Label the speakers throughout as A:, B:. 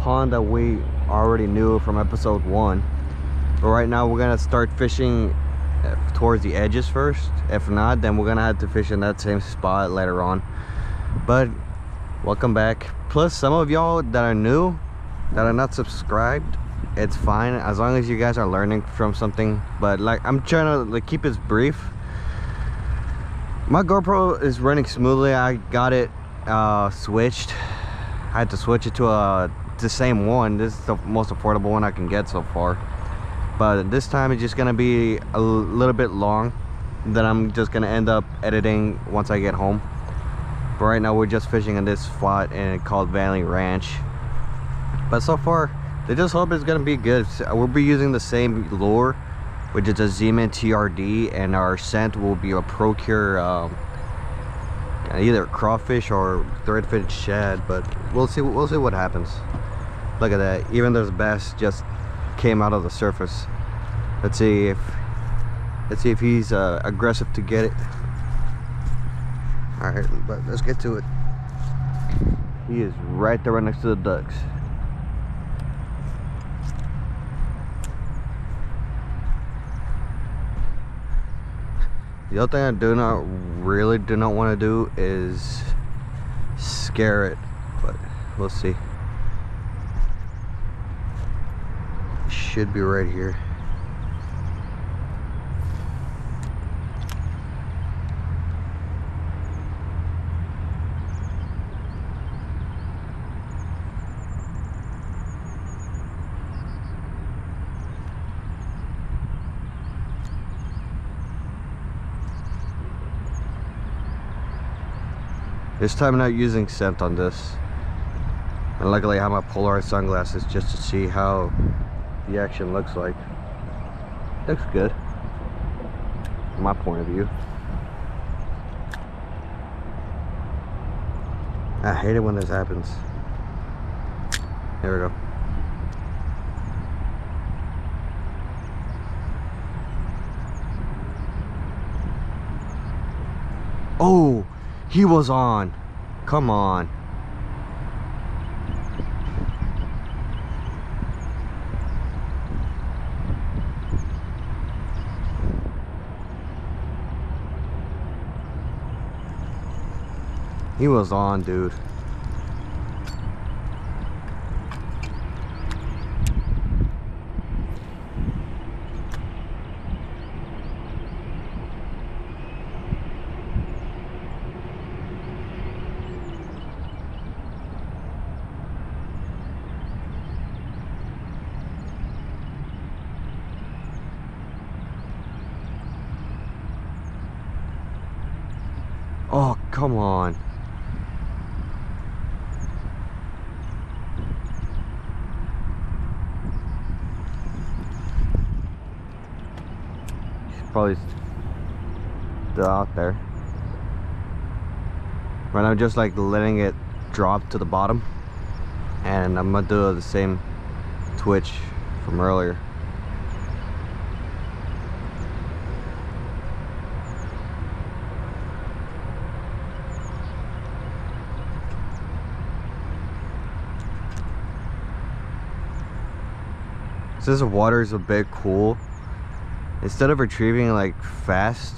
A: pond that we already knew from episode 1. But right now we're gonna start fishing towards the edges first. If not, then we're gonna have to fish in that same spot later on. But welcome back. Plus, some of y'all that are new, that are not subscribed, it's fine as long as you guys are learning from something. But like, I'm trying to like keep it brief. My GoPro is running smoothly. I got it switched. I had to switch it to the same one. This is the most affordable one I can get so far. But this time it's just gonna be a little bit long that I'm just gonna end up editing once I get home. But right now we're just fishing in this spot and called Valley Ranch. But so far, I just hope it's gonna be good. We'll be using the same lure, which is a Zman TRD, and our scent will be a Procure either crawfish or threadfin shad. But we'll see what happens. Look at that, even those bass just came out of the surface. Let's see if he's aggressive to get it. All right, but let's get to it. He is right there, right next to the ducks. The other thing I do not want to do is scare it, but we'll see. Should be right here. This time I'm not using scent on this, and luckily I have my polarized sunglasses just to see how the action looks like. Looks good from my point of view. I hate it when this happens. There we go. Oh, he was on. Come on. He was on, dude. Oh, come on. Probably still out there. Right now I'm just like letting it drop to the bottom, and I'm gonna do the same twitch from earlier. Since the water is a bit cool, instead of retrieving like fast,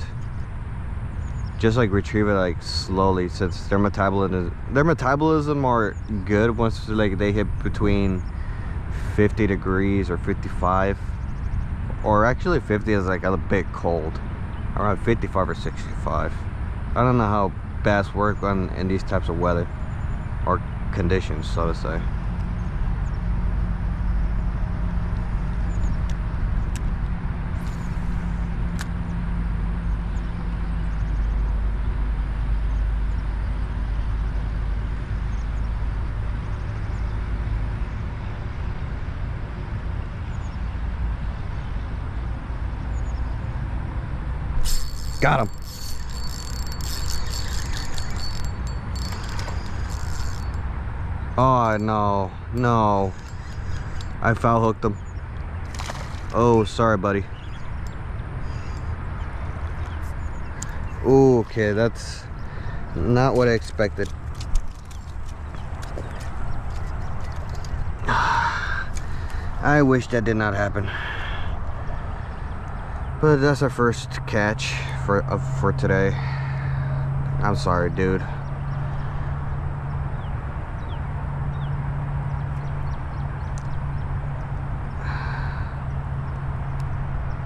A: just like retrieve it like slowly, since their metabolism are good once like they hit between 50 degrees or 55, or actually 50 is like a bit cold, around 55 or 65. I don't know how bass work in these types of weather or conditions, so to say. Got him. Oh, no. I foul hooked him. Oh, sorry, buddy. Ooh, okay, that's not what I expected. I wish that did not happen. But that's our first catch for today. I'm sorry, dude.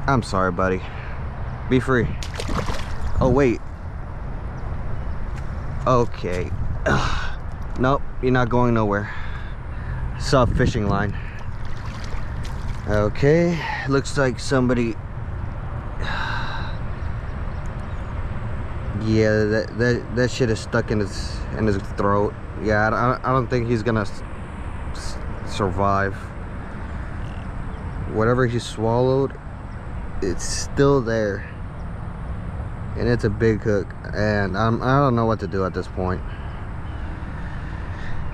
A: I'm sorry, buddy. Be free. Oh, wait. Okay. Ugh. Nope, you're not going nowhere. Soft fishing line. Okay, looks like somebody. Yeah, that shit is stuck in his throat. Yeah, I don't think he's gonna survive. Whatever he swallowed, it's still there, and it's a big hook, and I don't know what to do at this point.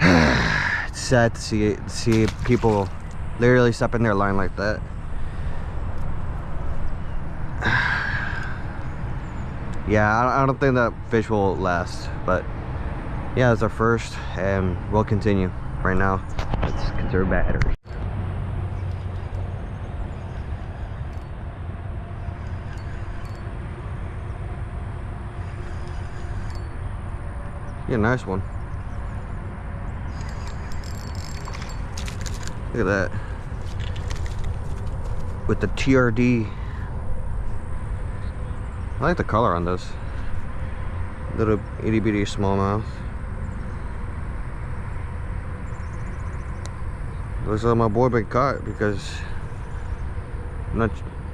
A: It's sad to see people literally step in their line like that. Yeah, I don't think that fish will last, but yeah, it's our first, and we'll continue. Right now, let's conserve battery. Yeah, nice one. Look at that. With the TRD. I like the color on those. Little itty bitty smallmouth. Looks like my boy been caught because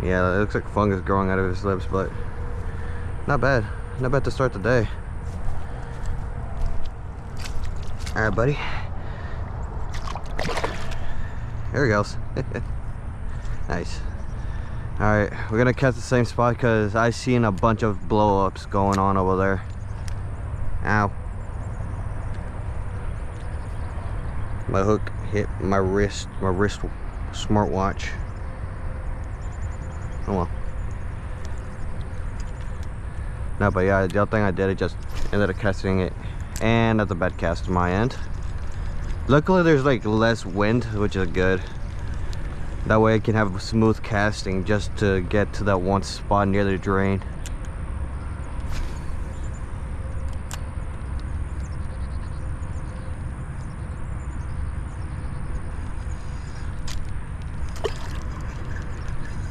A: yeah, it looks like fungus growing out of his lips, but not bad. Not bad to start the day. Alright, buddy. There he goes. Nice. Alright, we're gonna catch the same spot because I seen a bunch of blow-ups going on over there. Ow. My hook hit my wrist smartwatch. Oh well. No, but yeah, the other thing I did, I just ended up casting it, and that's a bad cast on my end. Luckily there's like less wind, which is good. That way I can have smooth casting just to get to that one spot near the drain.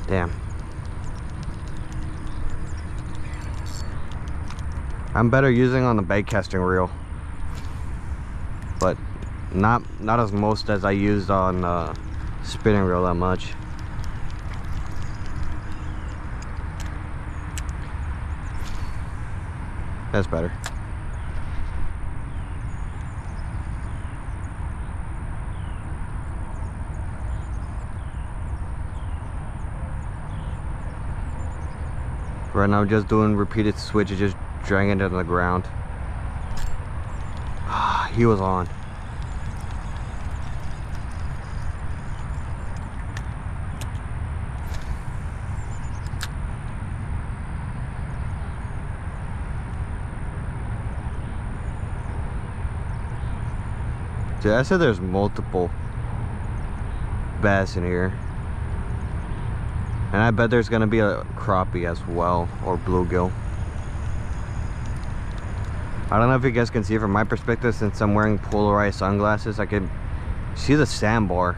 A: Damn. I'm better using on the bait casting reel, but not as most as I used on spinning reel that much. That's better. Right now I'm just doing repeated switches, just dragging it on the ground. He was on. Dude, I said there's multiple bass in here. And I bet there's gonna be a crappie as well, or bluegill. I don't know if you guys can see it from my perspective, since I'm wearing polarized sunglasses. I can see the sandbar,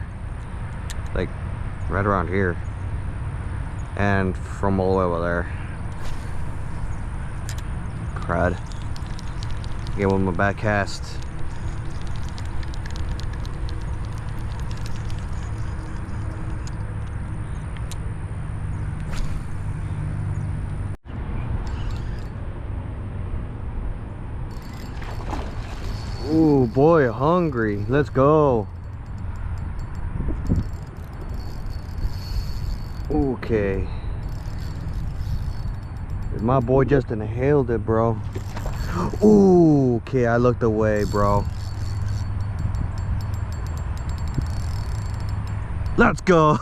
A: like right around here, and from all the way over there. Crud. Get one with my back cast. Ooh, boy, hungry. Let's go. Okay. My boy just inhaled it, bro. Ooh, okay, I looked away, bro. Let's go.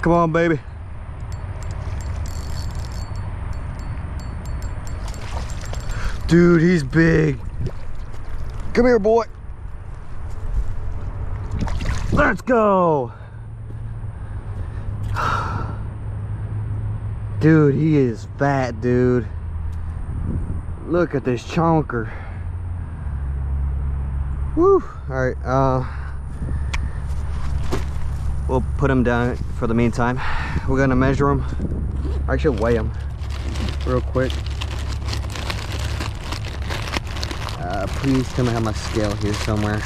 A: Come on, baby. Dude, he's big. Come here, boy. Let's go. Dude, he is fat, dude. Look at this chonker. Woo. All right, we'll put him down for the meantime. We're gonna measure him. I should weigh him real quick. Please tell me I have my scale here somewhere.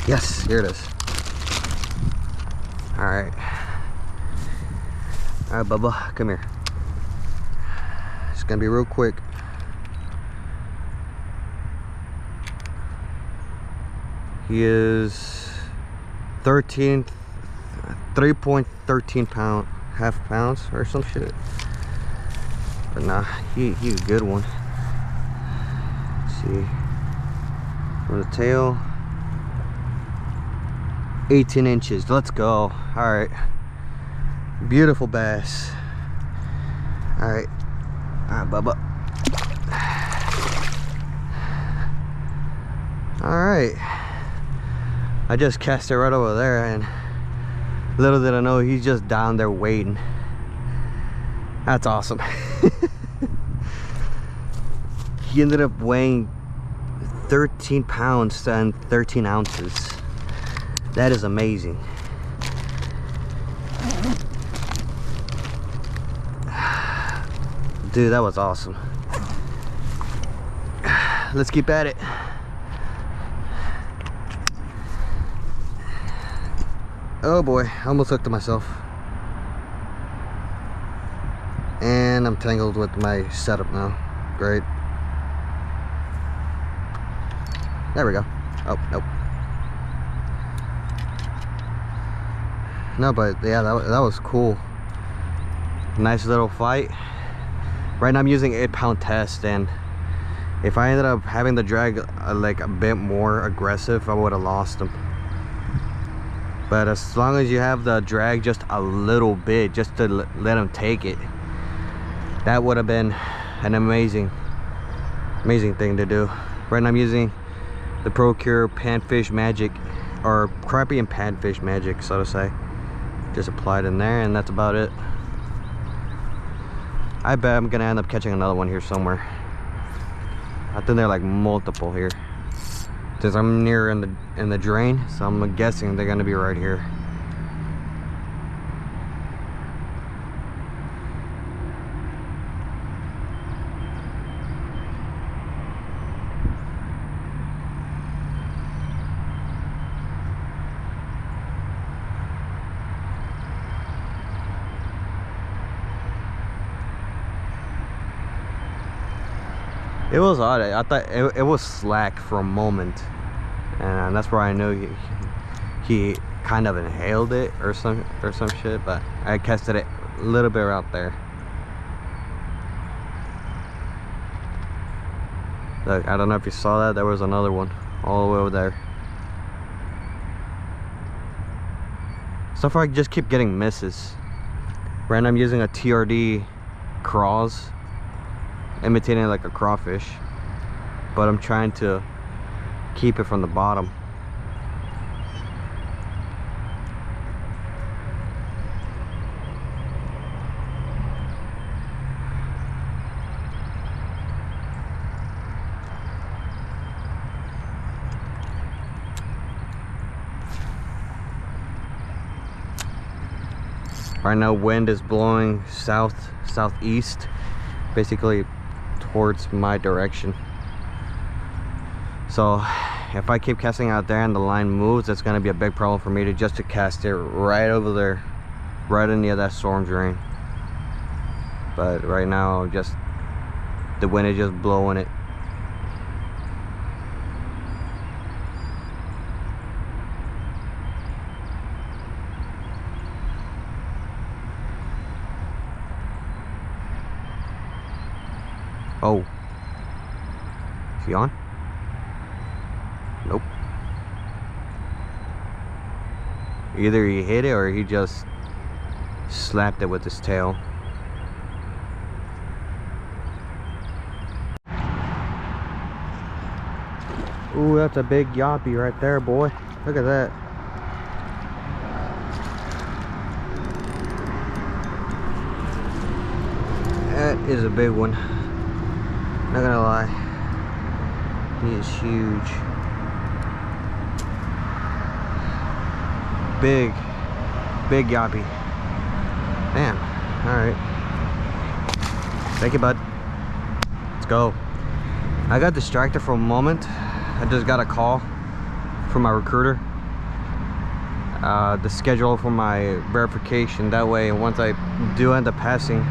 A: Yes, here it is. All right, Bubba, come here. It's gonna be real quick. He is 3.13 pound, half pounds or some shit. But nah, he's a good one. Let's see, from the tail, 18 inches. Let's go. All right, beautiful bass. All right, Bubba. All right, I just cast it right over there, and little did I know he's just down there waiting. That's awesome. He ended up weighing 13 pounds and 13 ounces. That is amazing. Dude, that was awesome. Let's keep at it. Oh boy, I almost hooked to myself. And I'm tangled with my setup now. Great. There we go. Oh, nope. No, but yeah, that was cool. Nice little fight. Right now I'm using 8-pound test, and if I ended up having the drag like a bit more aggressive, I would have lost him. But as long as you have the drag just a little bit, just to let him take it, that would have been an amazing thing to do. Right now I'm using the Procure Panfish Magic, or crappie and panfish magic, so to say. Just applied in there, and that's about it. I bet I'm gonna end up catching another one here somewhere. I think they're like multiple here, since I'm near in the drain, so I'm guessing they're gonna be right here. It was odd. I thought it was slack for a moment, and that's where I knew he kind of inhaled it or some shit. But I casted it a little bit out there. Look, I don't know if you saw that. There was another one all the way over there. So far, I just keep getting misses. Right now, I'm using a TRD crawz, imitating like a crawfish, but I'm trying to keep it from the bottom. Right now wind is blowing southeast, basically towards my direction. So if I keep casting out there and the line moves, that's going to be a big problem for me to cast it right over there, right in near that storm drain. But right now, just the wind is just blowing it. Oh, is he on? Nope. Either he hit it or he just slapped it with his tail. Ooh, that's a big yappy right there, boy. Look at that. That is a big one. Not gonna lie. He is huge. Big yappy. Damn. Alright. Thank you, bud. Let's go. I got distracted for a moment. I just got a call from my recruiter. The schedule for my verification. That way, once I do end up passing,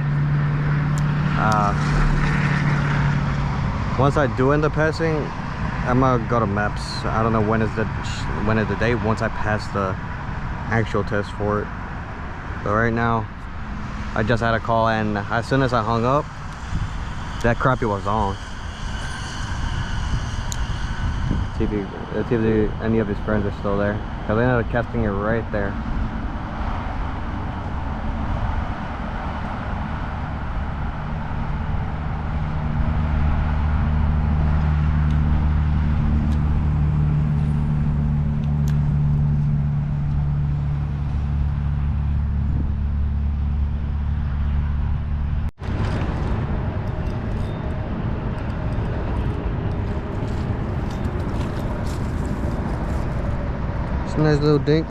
A: I'm gonna go to maps. I don't know when is the day once I pass the actual test for it. But right now, I just had a call, and as soon as I hung up, that crappie was on. Let's see if any of his friends are still there, because I ended up casting it right there. It's a nice little dink.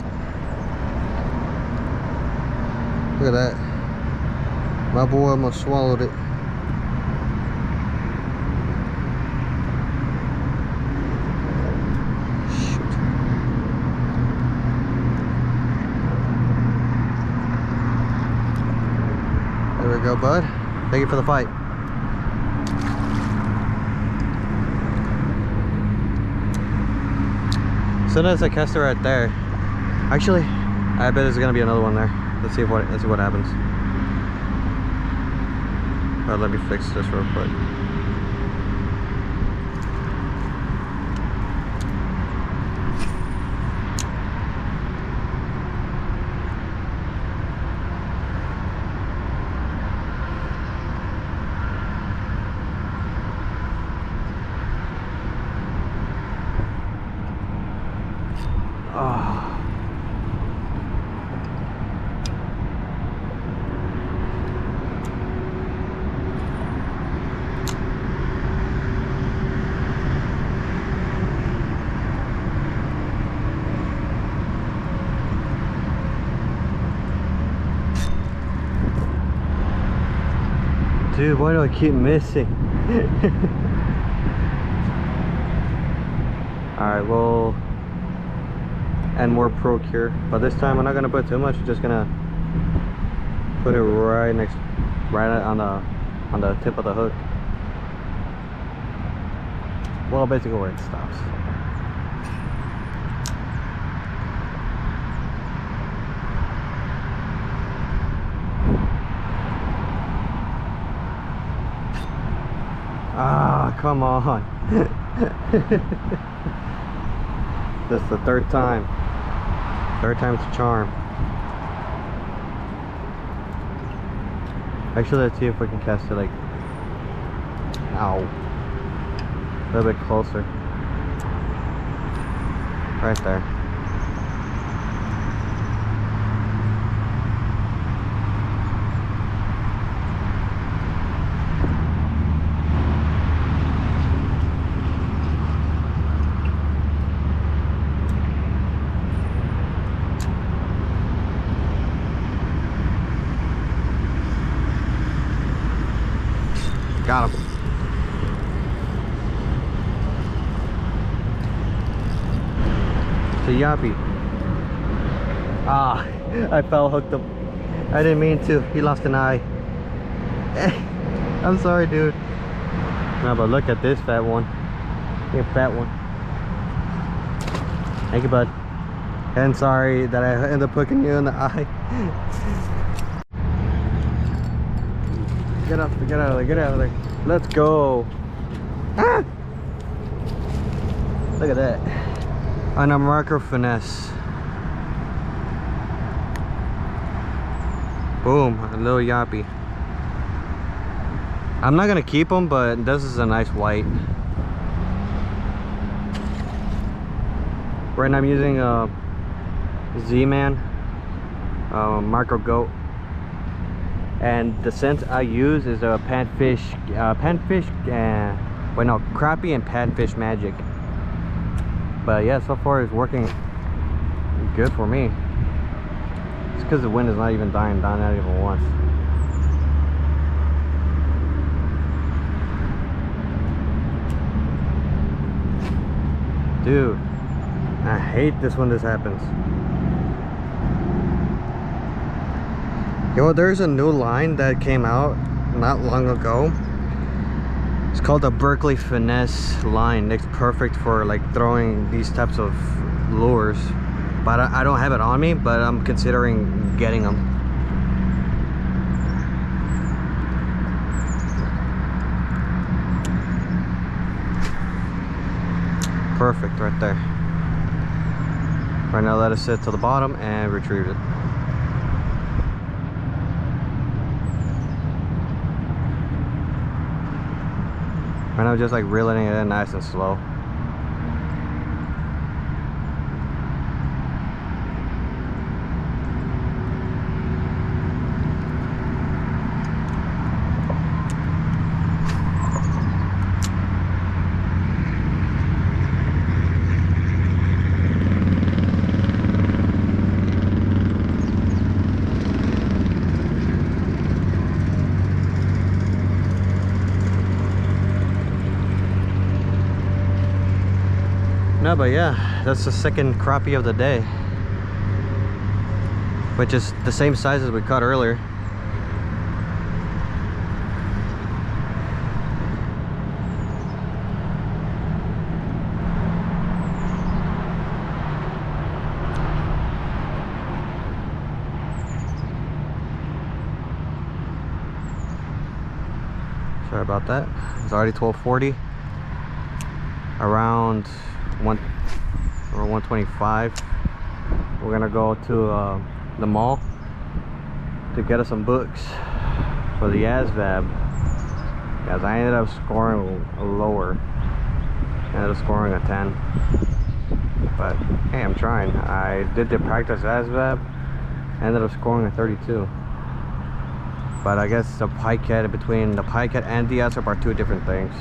A: Look at that. My boy almost swallowed it. Shoot. There we go, bud. Thank you for the fight. As soon as I cast it right there, actually, I bet there's gonna be another one there. Let's see what happens. Let me fix this real quick. Oh. Dude, why do I keep missing? Alright, well, and more procure, but this time I'm not gonna put too much. I'm just gonna put it right on the tip of the hook. Well, basically where it stops. Ah, come on. This is the third time. Third time's a charm. Actually, let's see if we can cast it like, ow, a little bit closer. Right there. Got him. It's a yappy. Ah, I fell hooked up. I didn't mean to. He lost an eye. I'm sorry, dude. No, but look at this fat one. Look at fat one. Thank you, bud. And sorry that I ended up hooking you in the eye. Get out of there, get out of there. Let's go. Ah! Look at that. On a marker finesse. Boom, a little yappy. I'm not gonna keep them, but this is a nice white. Right now I'm using Zman micro goat, and the scent I use is a crappie and panfish magic. But yeah, so far it's working good for me. It's because the wind is not even dying down, not even once. Dude, I hate this when this happens. Yo, there's a new line that came out not long ago. It's called the Berkeley Finesse line. It's perfect for like throwing these types of lures. But I don't have it on me, but I'm considering getting them. Perfect right there. Right now let it sit to the bottom and retrieve it. Right now just like reeling it in nice and slow. No, but yeah, that's the second crappie of the day, which is the same size as we caught earlier. Sorry about that. It's already 12:40. Around 125. We're gonna go to the mall to get us some books for the ASVAB, guys. I ended up scoring lower. I ended up scoring a 10, but hey, I'm trying. I did the practice ASVAB, ended up scoring a 32, but I guess the pike head, between the pike head and the ASVAB are two different things.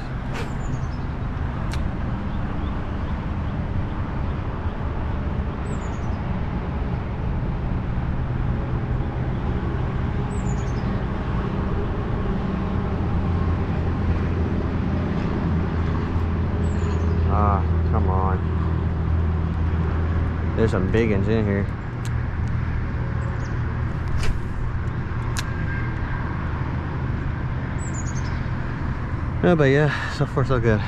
A: Come on. There's some big ones in here. No, but yeah, so far so good.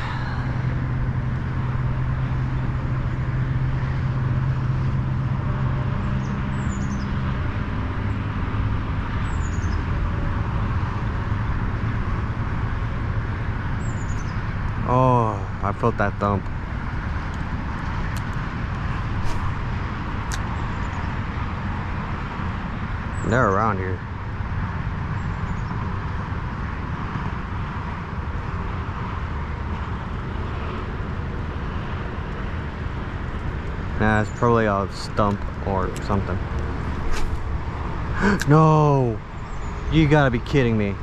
A: Oh, I felt that thump. They're around here. Nah, it's probably a stump or something. No! You gotta be kidding me.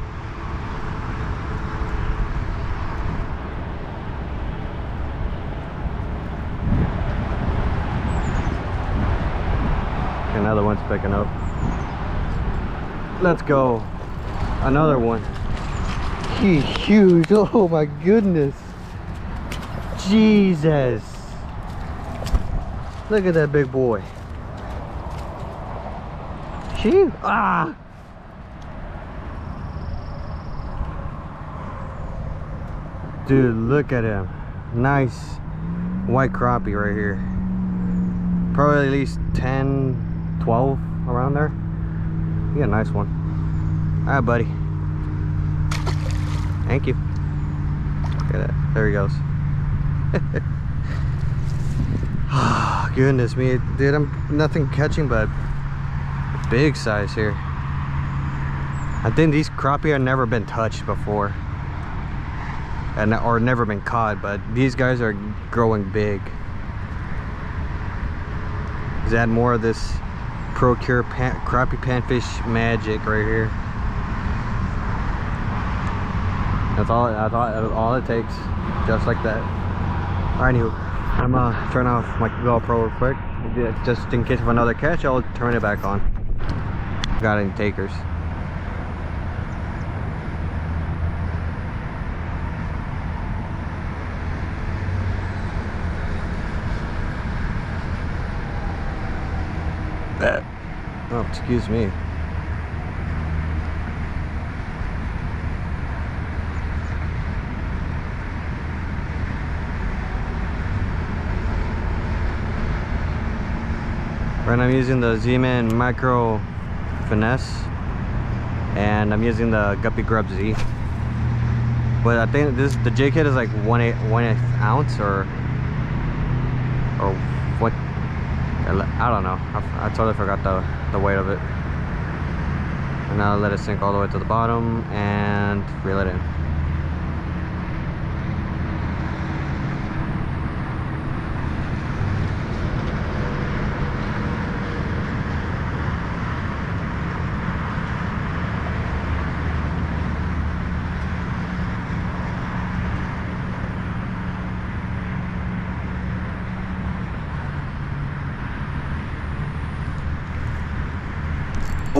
A: Another one's picking up. Let's go. Another one. He's huge. Oh my goodness. Jesus. Look at that big boy. Phew. Ah. Dude, look at him. Nice white crappie right here. Probably at least 10, 12 around there. Yeah, nice one. All right, buddy. Thank you. Look at that. There he goes. Oh, goodness me, dude. I'm nothing catching but big size here. I think these crappie have never been touched before, or never been caught, but these guys are growing big. is add more of this Procure crappie panfish magic right here. That's all it takes, just like that. Alright, anywho, I'm gonna turn off my GoPro real quick, just in case of another catch. I'll turn it back on. Got any takers? Oh, excuse me. Right now I'm using the Zman micro finesse, and I'm using the Guppy Grub Z. But I think the jig head is like 1/8 ounce or what? I don't know. I totally forgot the weight of it. And now let it sink all the way to the bottom and reel it in.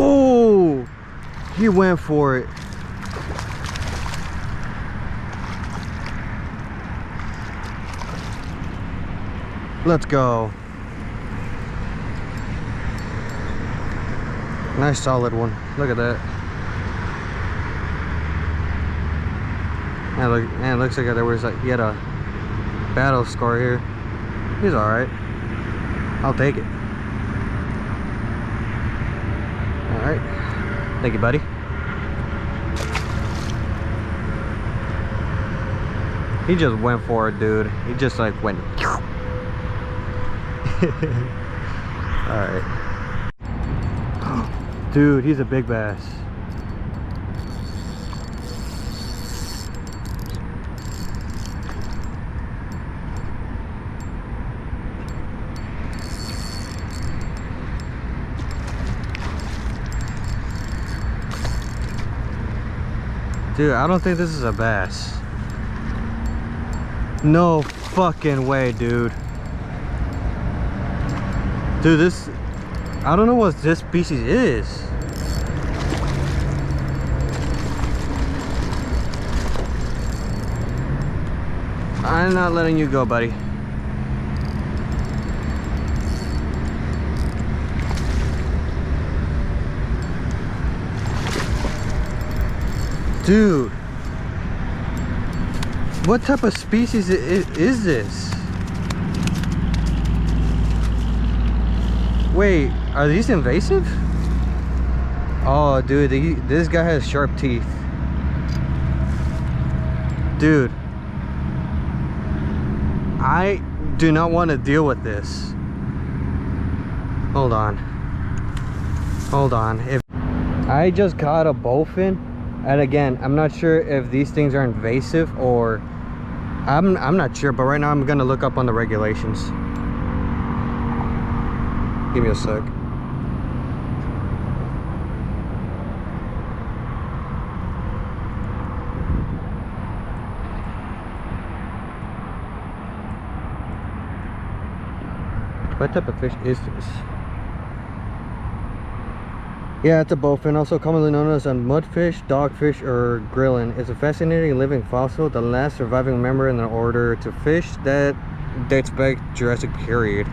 A: Oh, he went for it. Let's go. Nice solid one. Look at that. And it looks like he had a battle scar here. He's all right. I'll take it. All right, thank you, buddy. He just went for it, dude. He just like went. All right, dude. He's a big bass. Dude, I don't think this is a bass. No fucking way, dude. Dude, this... I don't know what this species is. I'm not letting you go, buddy. Dude, what type of species is this? Wait, are these invasive? Oh, dude, this guy has sharp teeth. Dude, I do not want to deal with this. Hold on. Hold on. If I just caught a bowfin, and again, I'm not sure if these things are invasive or I'm not sure, but right now I'm gonna look up on the regulations. Give me a sec. What type of fish is this? Yeah, it's a bowfin, also commonly known as a mudfish, dogfish, or grillin. It's a fascinating living fossil, the last surviving member in the order to fish that dates back Jurassic period.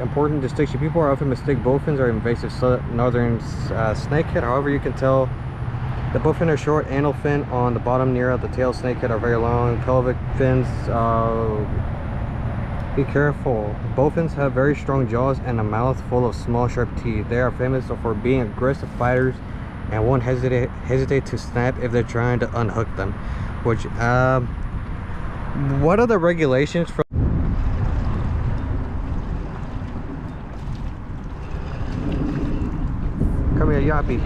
A: Important distinction: people are often mistake bowfins are invasive northern snakehead. However, you can tell the bowfin are short, anal fin on the bottom near the tail. Snakehead are very long, pelvic fins. Be careful. Bowfins have very strong jaws and a mouth full of small sharp teeth. They are famous for being aggressive fighters and won't hesitate to snap if they're trying to unhook them. Which what are the regulations for? Come here, Yappy.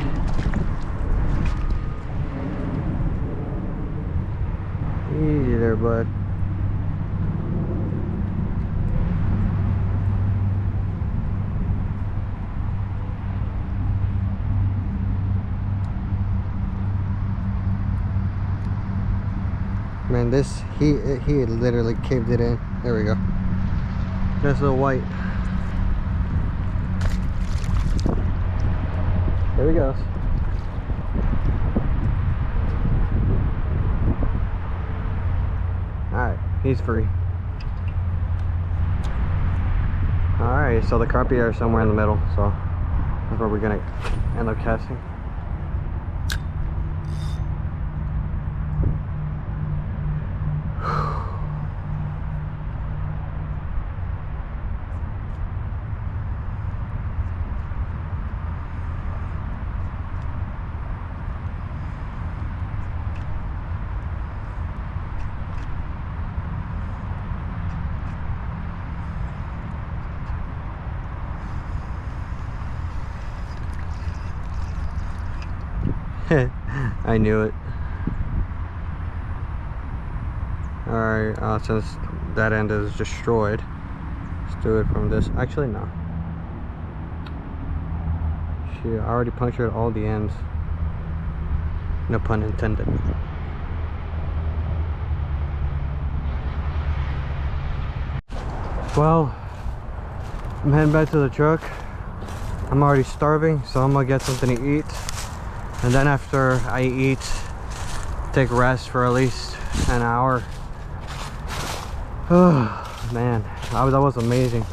A: Easy there, bud. man, this he literally caved it in. There we go. There's a white. There he goes. Alright, he's free. Alright, so the crappie are somewhere in the middle, so that's where we're gonna end up casting. I knew it. Alright, since that end is destroyed, let's do it from this. Actually, no. She already punctured all the ends. No pun intended. Well, I'm heading back to the truck. I'm already starving, so I'm gonna get something to eat. And then after I eat, take rest for at least an hour. Oh man, that was amazing.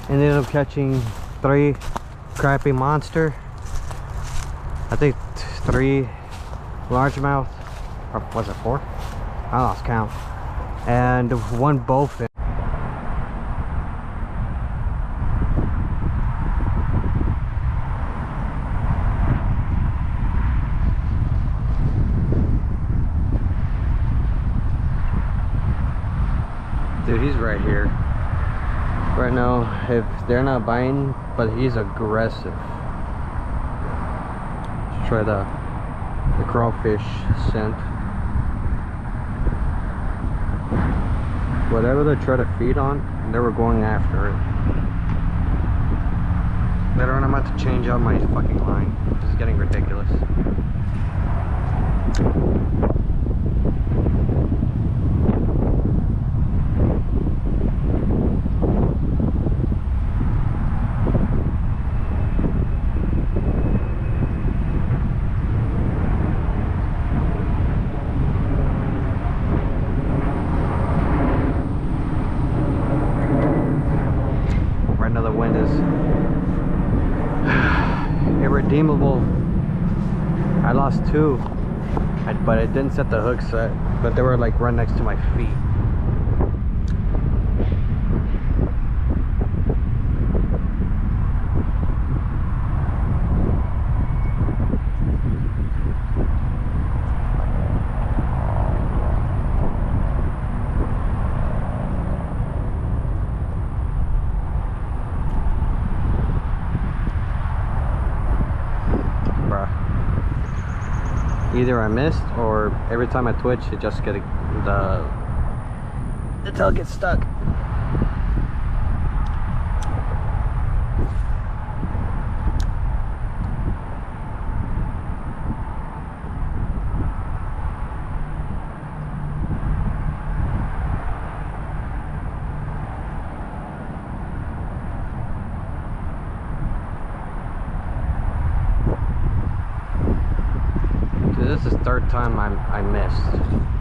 A: Ended up catching 3 crappie monster. I think 3 largemouth, or was it 4? I lost count. And 1 bowfin. Dude, he's right here. Right now, if they're not biting, but he's aggressive. Let's try the crawfish scent. Whatever they try to feed on, they were going after it. Later on, I'm about to change out my fucking line. This is getting ridiculous. The wind is irredeemable. I lost 2, but I didn't set the hook set, but they were like right next to my feet. Either I missed, or every time I twitch, it just gets the tail gets stuck. This is the 3rd time I missed.